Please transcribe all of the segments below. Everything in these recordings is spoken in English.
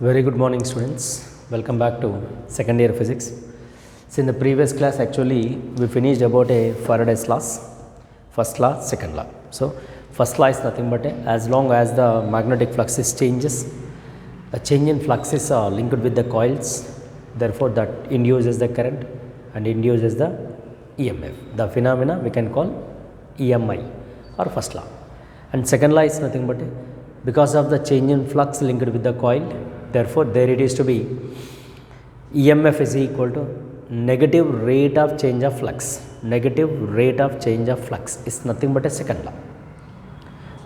Very good morning, students. Welcome back to second year physics. So in the previous class actually we finished about a Faraday's laws, first law, second law. So first law is nothing but as long as the magnetic flux is changes, a change in flux is linked with the coils, therefore that induces the current and induces the EMF. The phenomena we can call EMI or first law. And second law is nothing but because of the change in flux linked with the coil, therefore there it is to be EMF is equal to negative rate of change of flux. Negative rate of change of flux is nothing but a second law.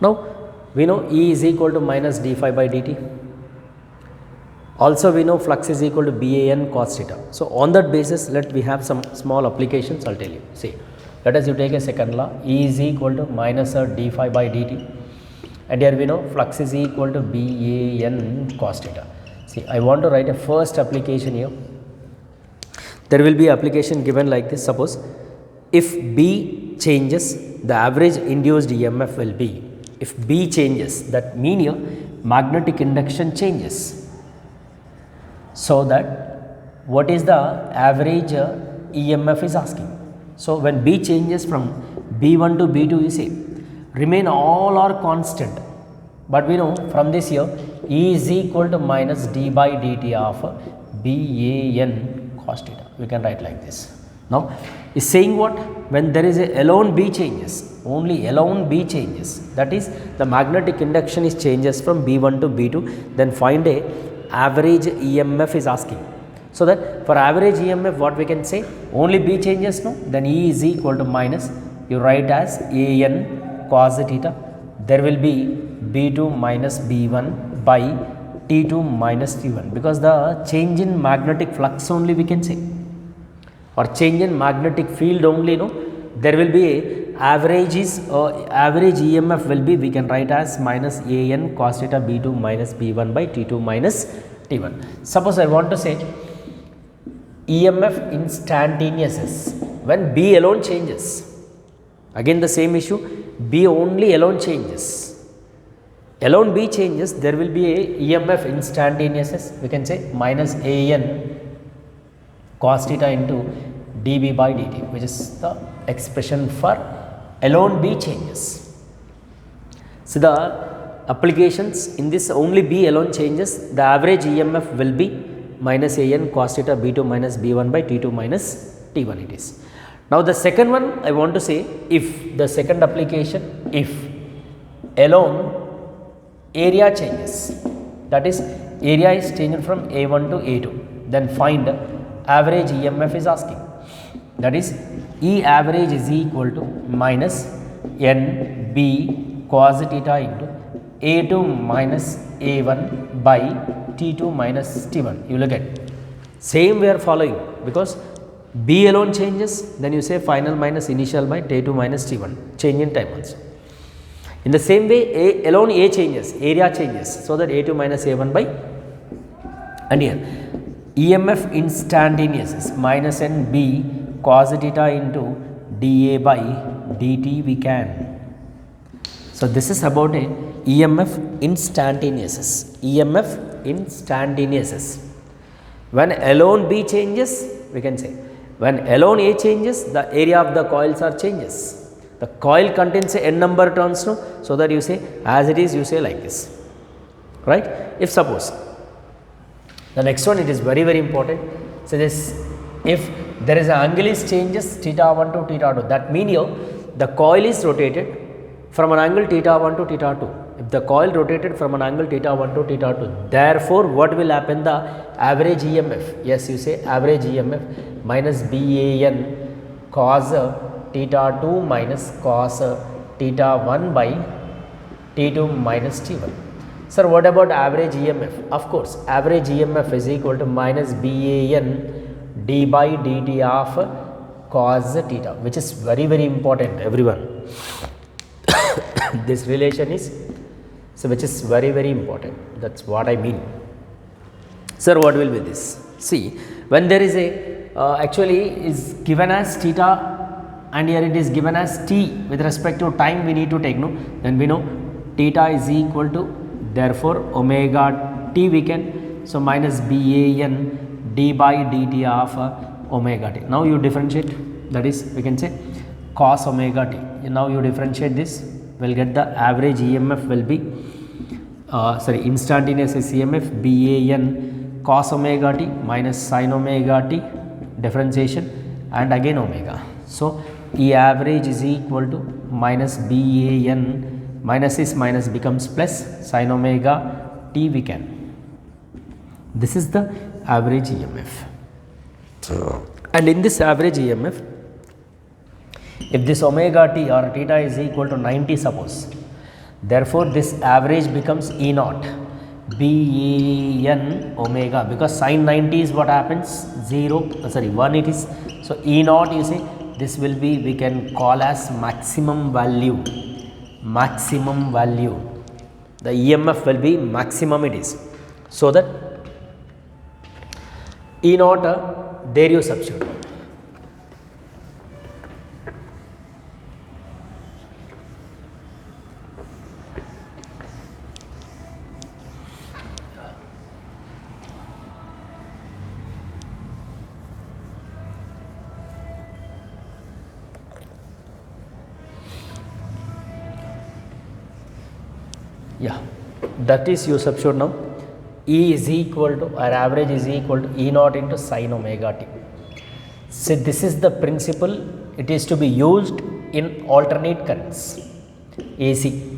Now we know E is equal to minus d phi by dt. Also we know flux is equal to BAN cos theta. So on that basis let we have some small applications. I'll tell you. See, let us you take a second law. E is equal to minus d phi by dt. And here we know flux is equal to BAN cos theta. See, I want to write a first application here. There will be application given like this. Suppose if B changes, the average induced EMF will be. If B changes, that mean here magnetic induction changes. So that what is the average EMF is asking. So when B changes from B1 to B2, you see remain all are constant, but we know from this here E is equal to minus d by dt of BAN cos theta. We can write like this. Now is saying what? When there is a alone B changes, only alone B changes, that is the magnetic induction is changes from B1 to B2, then find a average EMF is asking. So that for average EMF what we can say, only B changes, no, then E is equal to minus, you write as AN cos theta, there will be B2 minus B1 by T2 minus T1, because the change in magnetic flux only we can say, or change in magnetic field only, no, there will be a average is average EMF will be, we can write as minus AN cos theta B2 minus B1 by T2 minus T1. Suppose I want to say EMF instantaneous is when B alone changes, again the same issue, B only alone changes, alone B changes, there will be a EMF instantaneous, we can say minus AN cos theta into dB by dt, which is the expression for alone B changes. So the applications in this only B alone changes, the average EMF will be minus AN cos theta B2 minus B1 by T2 minus T1 it is. Now the second one I want to say, if the second application, if alone area changes, that is area is changed from A1 to A2, then find average EMF is asking, that is E average is equal to minus NB cos theta into A2 minus A1 by T2 minus T1. You look at same we are following, because B alone changes, then you say final minus initial by T2 minus T1, change in time also. In the same way alone A changes, area changes, so that A2 minus A1 by, and here EMF instantaneous is minus NB cos theta into dA by dt we can. So this is about a EMF instantaneous. EMF instantaneous. When alone B changes, we can say when alone A changes, the area of the coils are changes. The coil contains a n number of turns, no? So that you say as it is, you say like this, right? If suppose the next one, it is very important. So this, if there is an angle is changes theta 1 to theta 2, that mean here the coil is rotated from an angle theta 1 to theta 2. If the coil rotated from an angle theta 1 to theta 2, therefore what will happen, the average EMF, yes you say average EMF minus BAN cos theta 2 minus cos theta 1 by T2 minus T1. Sir, what about average EMF? Of course, average EMF is equal to minus BAN d by dt of cos theta, which is very important, everyone. This relation is, so which is very important, that's what I mean. Sir, what will be this? See, when there is a actually is given as theta and here it is given as t with respect to time we need to take, no, then we know theta is equal to, therefore omega t we can So minus BAN d by dt of omega t. Now you differentiate, that is we can say cos omega t. Now you differentiate this, we'll get the average EMF will be instantaneous EMF BAN cos omega t minus sin omega t, differentiation and again omega. So E average is equal to minus BAN, minus is minus becomes plus sin omega t we can. This is the average EMF. And in this average EMF, if this omega t or theta is equal to 90 suppose, therefore this average becomes E naught BAN omega, because sin 90 is what happens 1 it is. So E naught you see, this will be, we can call as maximum value. The EMF will be maximum it is. So that E naught there you substitute. Yeah, that is you substitute now. E is equal to, or average is equal to E naught into sin omega t. So this is the principle, it is to be used in alternate currents, AC,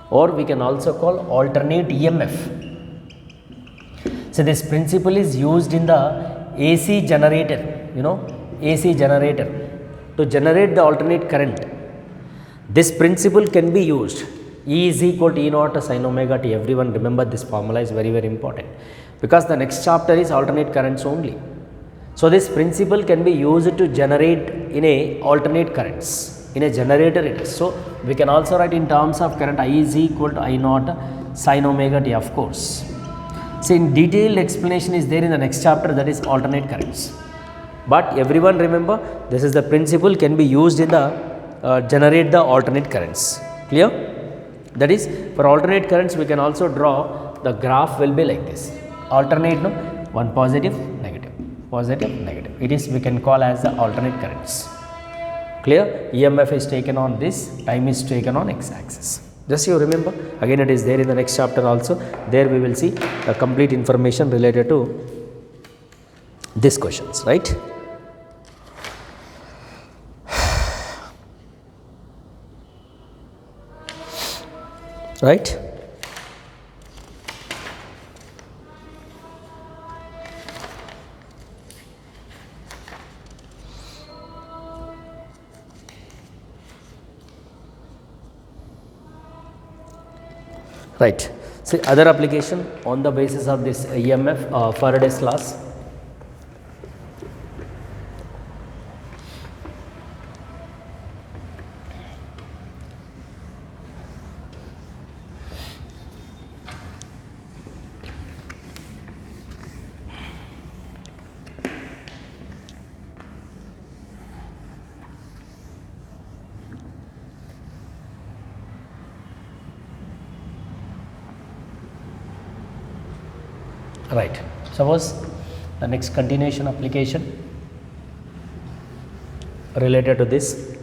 or we can also call alternate EMF. So this principle is used in the AC generator, AC generator to generate the alternate current. This principle can be used. E is equal to E naught sin omega t. Everyone remember this formula is very important, because the next chapter is alternate currents only. So this principle can be used to generate in a alternate currents in a generator it is. So we can also write in terms of current I is equal to I naught sin omega t, of course. So in detailed explanation is there in the next chapter, that is alternate currents. But everyone remember, this is the principle can be used in the generate the alternate currents. Clear? That is, for alternate currents we can also draw, the graph will be like this. Alternate, no, one positive, negative, it is we can call as the alternate currents. Clear? EMF is taken on this, time is taken on x axis. Just you remember, again it is there in the next chapter also. There we will see the complete information related to these questions, right? Right? Right. See other application on the basis of this EMF, Faraday's laws. Right. Suppose the next continuation application related to this,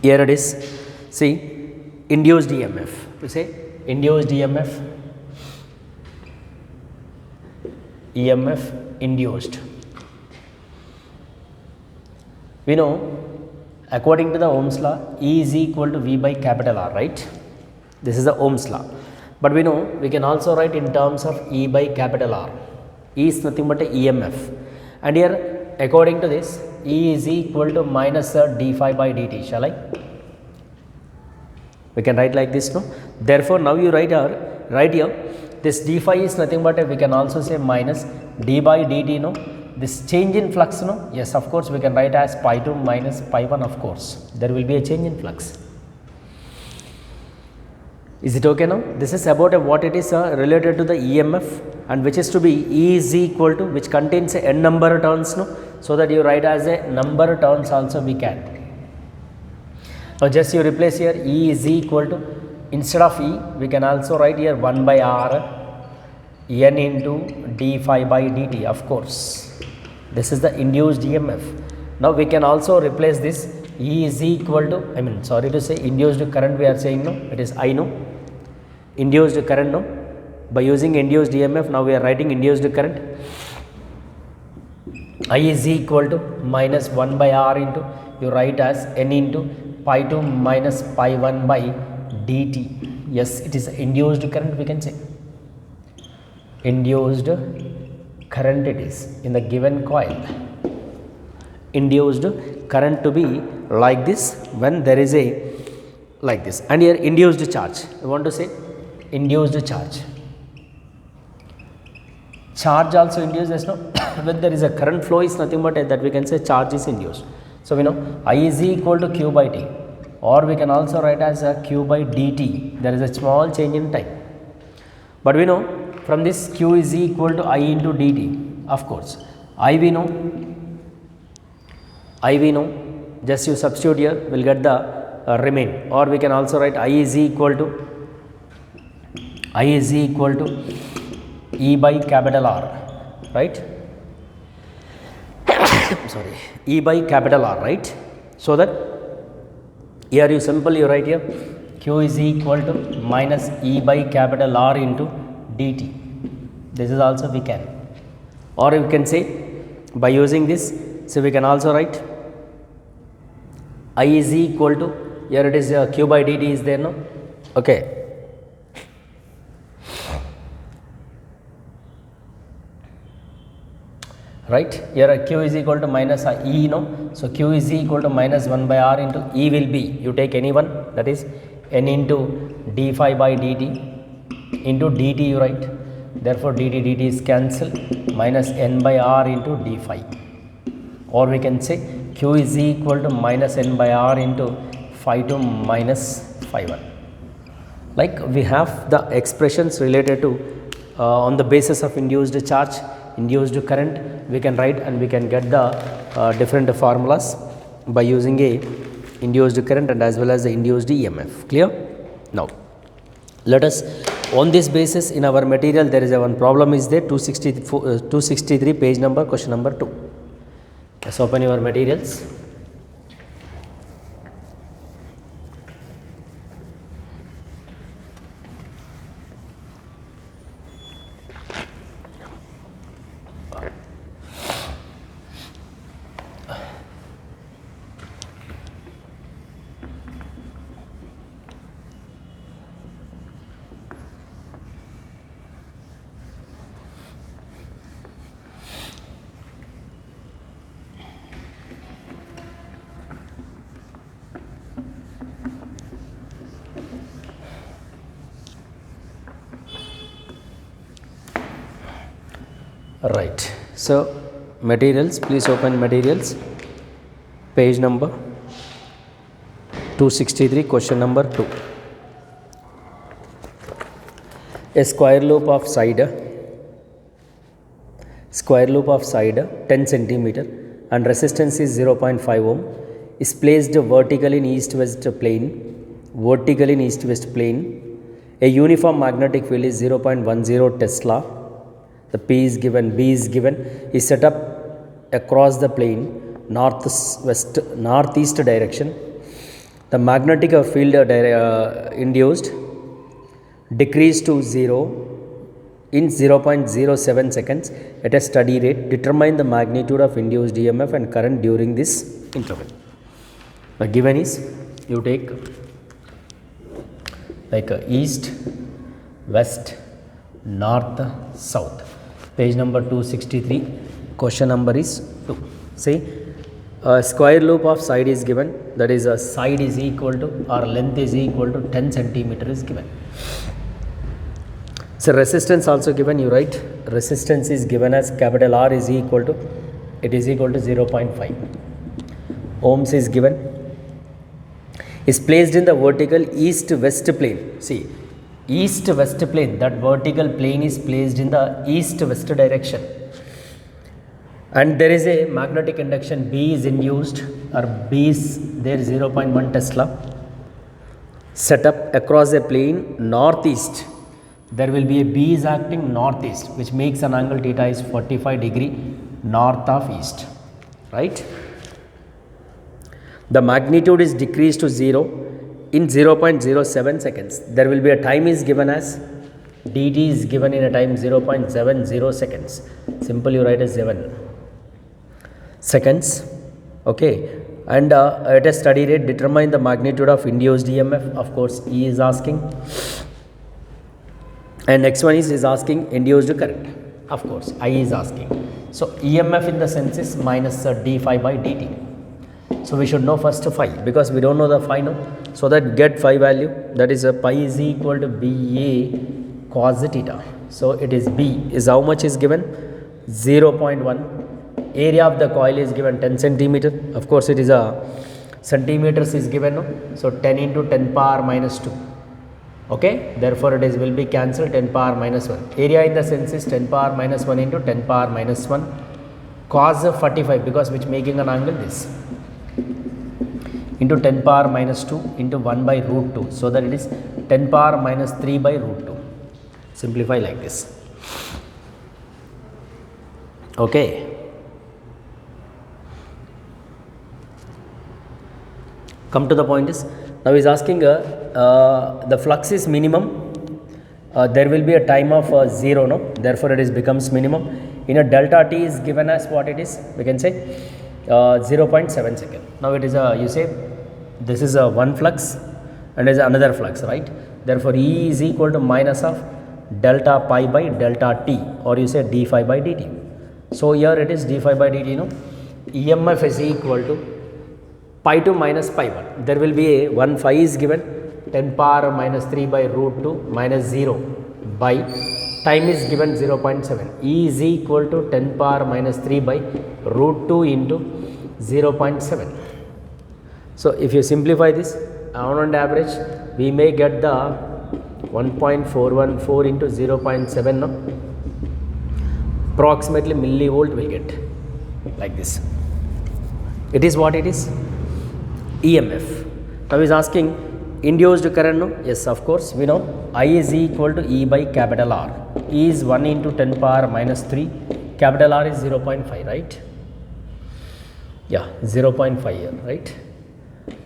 here it is, see induced EMF, we say induced EMF induced. We know according to the Ohm's law, E is equal to V by capital R, right? This is the Ohm's law. But we know we can also write in terms of E by capital R. E is nothing but a EMF. And here according to this, E is equal to minus d phi by dt, shall I? We can write like this, no? Therefore, now you write here, this d phi is nothing but we can also say minus d by dt, no? This change in flux, no? Yes, of course, we can write as pi 2 minus pi 1, of course. There will be a change in flux. Is it okay now? This is about what it is related to the EMF, and which is to be E is equal to, which contains a n number of turns, no? So that you write as a number of turns also we can. Now just you replace here E is equal to, instead of E we can also write here 1 by R, N into d phi by dt, of course. This is the induced EMF. Now we can also replace this. E is equal to, sorry to say, induced current we are saying, no, it is I, no. Induced current, no. By using induced EMF, now we are writing induced current. I is equal to minus 1 by R into, you write as N into pi 2 minus pi 1 by dt. Yes, it is induced current, we can say. Induced current it is in the given coil. Induced current to be like this when there is a like this, and here induced charge, you want to say induced charge. Charge also induces, no. When there is a current flow is nothing but that we can say charge is induced. So we know I is equal to q by t, or we can also write as a q by dt. There is a small change in time, but we know from this q is equal to I into dt. Of course, I we know, just you substitute here, we will get the remain, or we can also write I is equal to E by capital R, right? Sorry, E by capital R, right? So that here you simply write here q is equal to minus E by capital R into dt. This is also we can, or you can say by using this, so we can also write I is equal to, here it is q by dt is there, no? Okay. Right, here q is equal to minus E, no. So q is equal to minus 1 by R into E will be, you take any one, that is N into d phi by dt into dt you write. Therefore dt is cancelled, minus N by R into d phi, or we can say q is equal to minus N by R into phi 2 minus phi 1. Like we have the expressions related to on the basis of induced charge, induced current, we can write and we can get the different formulas by using a induced current and as well as the induced EMF. Clear? Now let us, on this basis in our material there is a one problem is there, 263 page number, question number 2. Let's open your materials. Right, so materials, please open materials, page number 263, question number 2. A square loop of side 10 centimeter and resistance is 0.5 ohm is placed vertically in east-west plane. A uniform magnetic field is 0.10 Tesla. The P is given, B is given, is set up across the plane northeast direction. The magnetic field induced decreased to 0 in 0.07 seconds at a steady rate. Determine the magnitude of induced EMF and current during this interval. The given is, you take like east, west, north, south. Page number 263, question number is 2. See, a square loop of side is given, that is a side is equal to or length is equal to 10 centimeter is given. So resistance also given, you write resistance is given as capital R is equal to, it is equal to 0.5. Ohms is given, is placed in the vertical east-west plane. See, east-west plane, that vertical plane is placed in the east-west direction, and there is a magnetic induction B is induced, or B is there 0.1 Tesla, set up across a plane northeast there will be a B is acting northeast, which makes an angle theta is 45 degree north of east, right? The magnitude is decreased to 0 in 0.07 seconds. There will be a time is given as dt is given in a time 0.70 seconds. Simple, you write as 7 seconds. Okay, and at a steady rate, determine the magnitude of induced EMF. Of course, E is asking, and next one is asking induced current. Of course, I is asking. So EMF in the sense is minus d phi by dt. So we should know first phi, because we don't know the phi now. So that get phi value, that is pi is equal to BA cos theta. So it is B is how much is given? 0.1. Area of the coil is given 10 centimeter. Of course, it is a centimeters is given. No? So 10 into 10 power minus 2. Okay. Therefore, it is will be cancelled 10 power minus 1. Area in the sense is 10 power minus 1 into 10 power minus 1 cos 45, because which making an angle this, into 10 power minus 2 into 1 by root 2. So that it is 10 power minus 3 by root 2. Simplify like this. Okay. Come to the point is, now he is asking the flux is minimum. There will be a time of 0, no? Therefore, it is becomes minimum. In a delta t is given as what it is, we can say 0.7 second. Now it is a, you say this is a one flux and is another flux, right? Therefore, E is equal to minus of delta pi by delta t, or you say d phi by dt. So here it is d phi by dt, no? EMF is equal to pi 2 minus pi 1. There will be a 1 phi is given 10 power minus 3 by root 2 minus 0 by time is given 0.7. E is equal to 10 power minus 3 by root 2 into 0.7. So if you simplify this, on average we may get the 1.414 into 0.7, no? Approximately millivolt will get like this. It is what it is, EMF. Now he is asking induced current, no? Yes, of course, we know I is equal to E by capital R. E is 1 into 10 power minus 3, capital R is 0.5, right? Yeah, 0.5 here, right?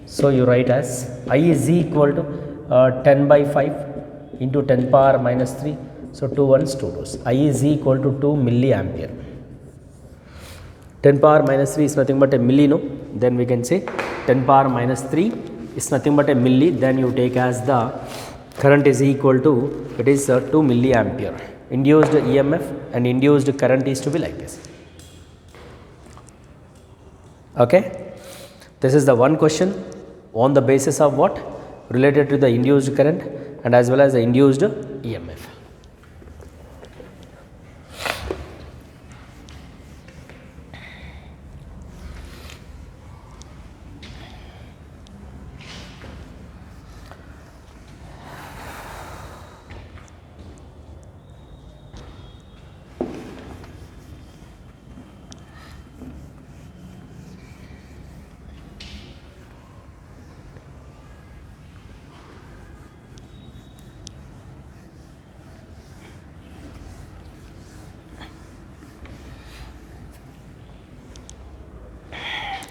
So you write as I is equal to 10 by 5 into 10 power minus 3. So 2 ones, 2 twos. I is equal to 2 milliampere. 10 power minus 3 is nothing but a milli, no? Then we can say 10 power minus 3 is nothing but a milli. Then you take as the current is equal to, it is 2 milliampere. Induced EMF and induced current is to be like this. Okay. This is the one question on the basis of what? Related to the induced current and as well as the induced EMF.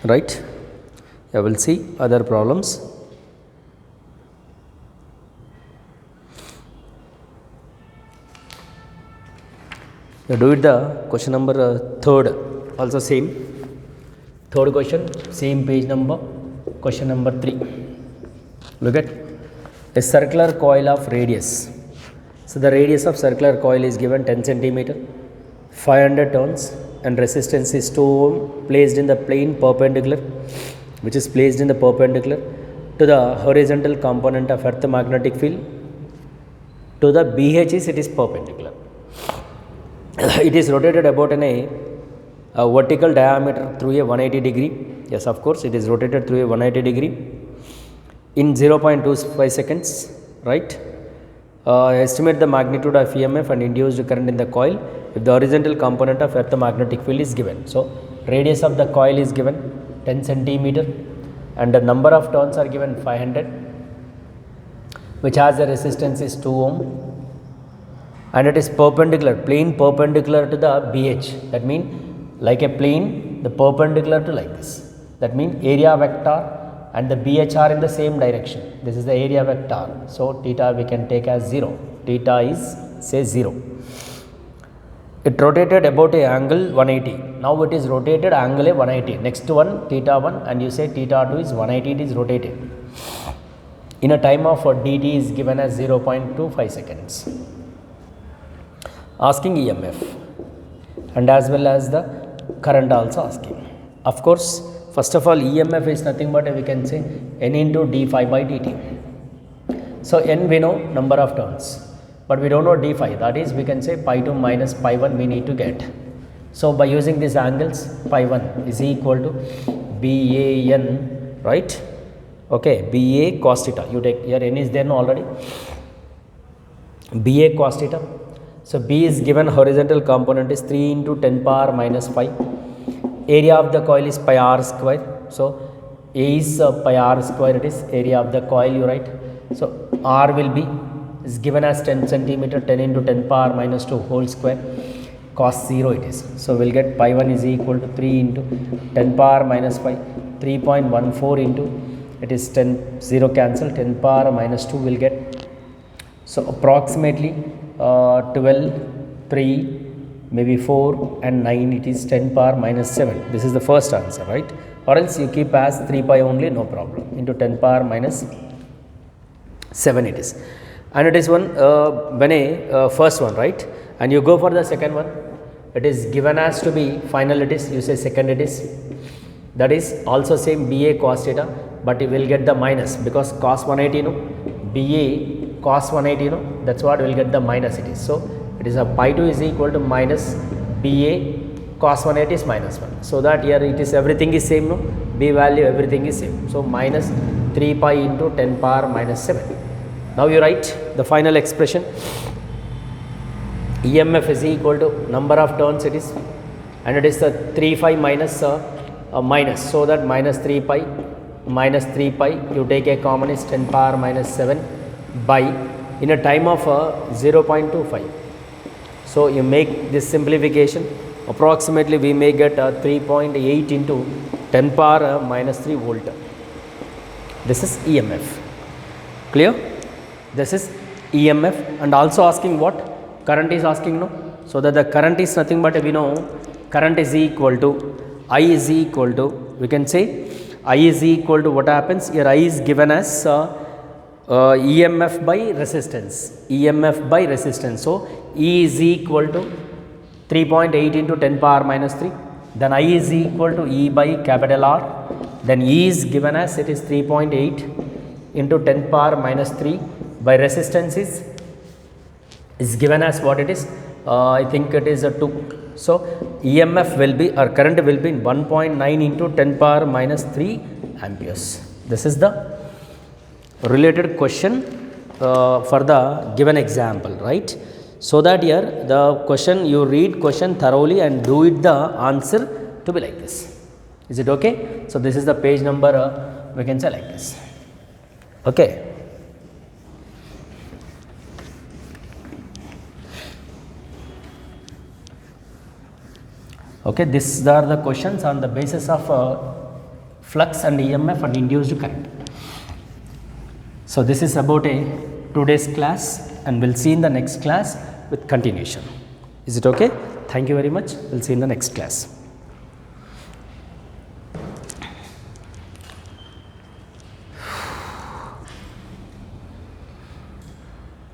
Right. I will see other problems. You do it the question number third, also same. Third question, same page number, question number 3. Look at a circular coil of radius. So the radius of circular coil is given 10 centimeter, 500 turns, and resistance is 2 ohm placed in the plane perpendicular, which is placed in the perpendicular to the horizontal component of earth magnetic field. To the BHs it is perpendicular. It is rotated about in a vertical diameter through a 180 degree. Yes, of course, it is rotated through a 180 degree in 0.25 seconds, right? Estimate the magnitude of EMF and induced current in the coil if the horizontal component of earth magnetic field is given. So radius of the coil is given 10 centimeter and the number of turns are given 500, which has a resistance is 2 ohm, and it is perpendicular, plane perpendicular to the BH. That means like a plane, the perpendicular to like this. That means area vector and the BH are in the same direction. This is the area vector. So theta we can take as 0. Theta is say 0. It rotated about a angle 180. Now it is rotated angle 180. Next one theta 1 and you say theta 2 is 180, it is rotated. In a time of dt is given as 0.25 seconds. Asking EMF and as well as the current also asking. Of course, first of all EMF is nothing but we can say n into d phi by dt. So n we know number of turns, but we don't know d phi, that is we can say pi 2 minus pi 1 we need to get. So by using these angles, pi 1 is equal to BAN, right? Okay, BA cos theta, you take here n is there already, BA cos theta. So B is given, horizontal component is 3 into 10 power minus 5. Area of the coil is pi r square. So A is pi r square, it is area of the coil you write. So R will be is given as 10 centimeter, 10 into 10 power minus 2 whole square, cos 0 it is. So we'll get pi 1 is equal to 3 into 10 power minus 5, 3.14 into, it is 10, 0 cancel, 10 power minus 2 will get. So approximately 12, 3, maybe 4 and 9, it is 10 power minus 7. This is the first answer, right? Or else you keep as 3 pi only, no problem, into 10 power minus 7 it is. And it is one when a first one, right? And you go for the second one, it is given as to be final, it is, you say second it is, that is also same BA cos theta, but you will get the minus because cos 180 no, BA cos 180 no, that's what we will get the minus it is. So it is a pi 2 is equal to minus BA cos 180 is minus 1. So that here it is everything is same no, B value everything is same. So minus 3 pi into 10 power minus 7. Now you write the final expression. EMF is equal to number of turns it is, and it is the 3 phi minus minus. So that minus 3 pi minus 3 pi, you take a common is 10 power minus 7 by, in a time of 0.25. So you make this simplification, approximately we may get 3.8 into 10 power minus 3 volt. This is EMF. Clear? This is EMF. And also asking what? Current is asking no. So that the current is nothing but we know current is equal to, I is equal to, we can say I is equal to what happens here, I is given as EMF by resistance, EMF by resistance. So E is equal to 3.8 into 10 power minus 3, then I is equal to E by capital R, then E is given as it is 3.8 into 10 power minus 3 by resistance is given as what it is, I think it is a 2. So EMF will be, or current will be 1.9 into 10 power minus 3 amperes. This is the related question for the given example, right? So that here the question, you read question thoroughly and do it the answer to be like this. Is it okay? So this is the page number, we can say like this. Okay. Okay, these are the questions on the basis of flux and EMF and induced current. So this is about a today's class, and we'll see in the next class with continuation. Is it okay? Thank you very much. We'll see in the next class.